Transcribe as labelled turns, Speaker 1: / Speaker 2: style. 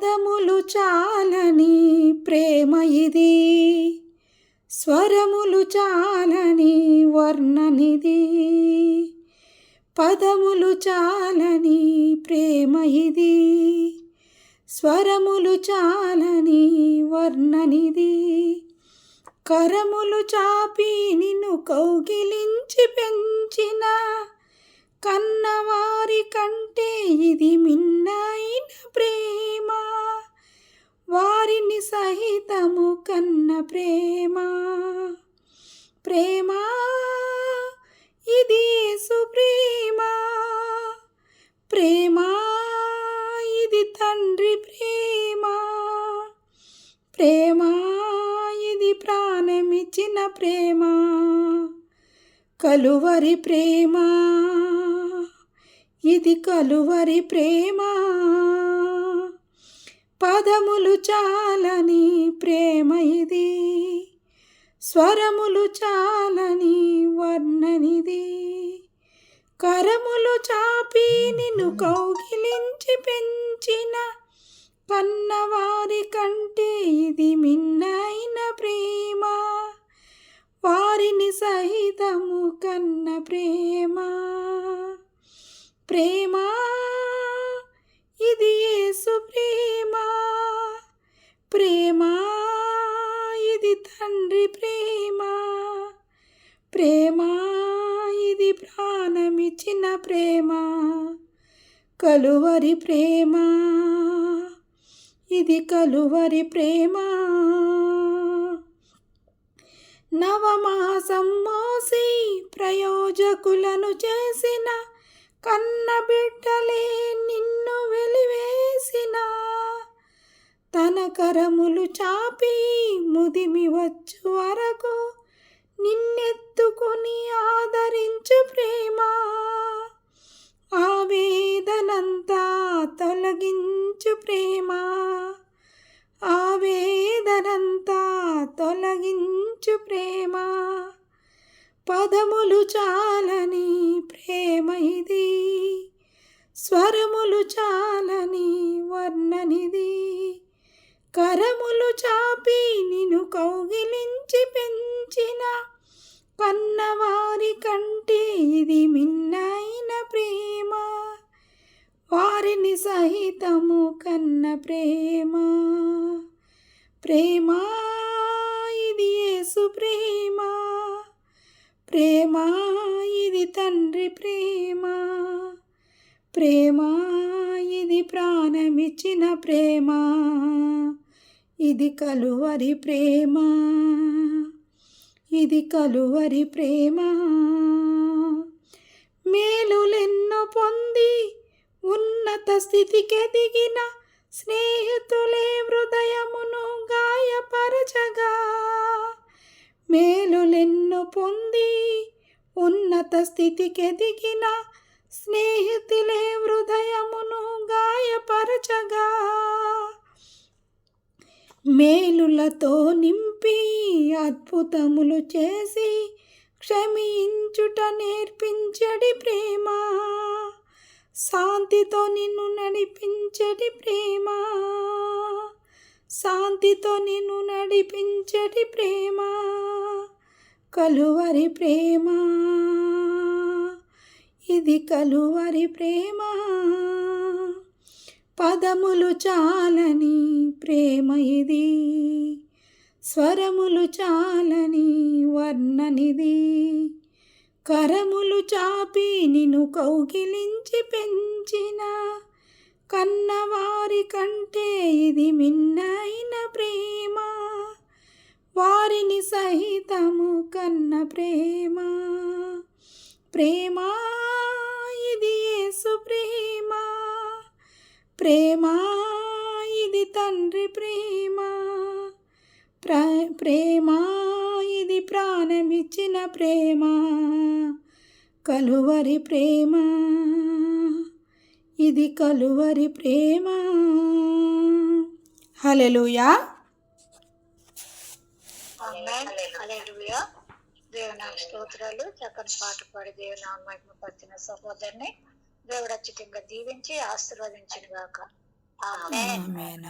Speaker 1: పదములు చాలని ప్రేమ ఇది, స్వరములు చాలని వర్ణనిది. పదములు చాలని ప్రేమ ఇది, స్వరములు చాలని వర్ణనిది. కరములు చాపి నిన్ను కౌగిలించి పెంచిన కన్నవారి కంటే ఇది మిన్నైన ప్రేమ. వారిని సహితము కన్న ప్రేమ. ప్రేమ ఇది యేసు ప్రేమ. ప్రేమ ఇది తండ్రి ప్రేమ. ప్రేమ ఇది ప్రాణమిచ్చిన ప్రేమ. కలువరి ప్రేమ ఇది కలువరి ప్రేమ. పదములు చాలని ప్రేమ ఇది, స్వరములు చాలని వర్ణనిది. కరములు చాపి నిన్ను కౌగిలించి పెంచిన కన్నవారి కంటే ఇది మిన్నైన ప్రేమ. వారిని సహితము కన్న ప్రేమ. ప్రేమ ఇది యేసు ప్రేమ. ప్రేమ ఇది తండ్రి ప్రేమ. ప్రేమ ఇది ప్రాణమిచ్చిన ప్రేమ. కలువరి ప్రేమ ఇది కలువరి ప్రేమ. నవమాసం మోసి ప్రయోజకులను చేసిన కన్న బిడ్డలే నిన్ను వెలివేసిన. తన కరములు చాపి ముదిమి వచ్చు వరకు నిన్నెత్తుకుని ఆదరించు ప్రేమ. ఆవేదనంతా తొలగించు ప్రేమ. ఆవేదనంతా తొలగించు ప్రేమ. పదములు చాలని ప్రేమ ఇది, స్వరములు చాలని వర్ణనిది. కరములు చాపి నిన్ను కౌగిలించి పెంచిన కన్నవారి కంటే ఇది మిన్నైన ప్రేమ. వారిని సహితము కన్న ప్రేమ. ప్రేమ ఇది యేసు ప్రేమ. ప్రేమ ఇది తండ్రి ప్రేమ. ప్రేమ ఇది ప్రాణమిచ్చిన ప్రేమ. ఇది కలువరి ప్రేమ. ఇది కలువరి ప్రేమ. మేలులెన్నో పొంది ఉన్నత స్థితికెదిగిన స్నేహితులే హృదయమును గాయపరచగా. మేలులెన్నో పొంది ఉన్నత స్థితికెదిగిన స్నేహితులే హృదయమును గాయపరచగా. మేలులతో నింపి అద్భుతములు చేసి క్షమించుట నేర్పించడి ప్రేమ. శాంతితో నిన్ను నడిపించడి ప్రేమ. శాంతితో నిన్ను నడిపించడి ప్రేమ. కలువరి ప్రేమ ఇది కలువరి ప్రేమ. పదములు చాలని ప్రేమ ఇది, స్వరములు చాలని వర్ణనిది. కరములు చాపి నిన్ను కౌగిలించి పెంచిన కన్నవారి కంటే ఇది మిన్నైన ప్రేమ. వారిని సహితము కన్న ప్రేమ. ప్రేమ ఇది యేసు ప్రేమ. ప్రేమ ఇది తండ్రి ప్రేమ. ప్రేమ ఇది ప్రాణమిచ్చిన ప్రేమ. కలువరి ప్రేమ ఇది కలువరి ప్రేమ. హల్లెలూయా.
Speaker 2: దేవుని స్తోత్రాలు. చక్కని పాట పాడి దేవుని మహిమపరిచిన సహోదరుని దేవుడు అత్యధికంగా దీవించి ఆశీర్వదించిన గాక. ఆమేన్.
Speaker 1: ఆమేన్.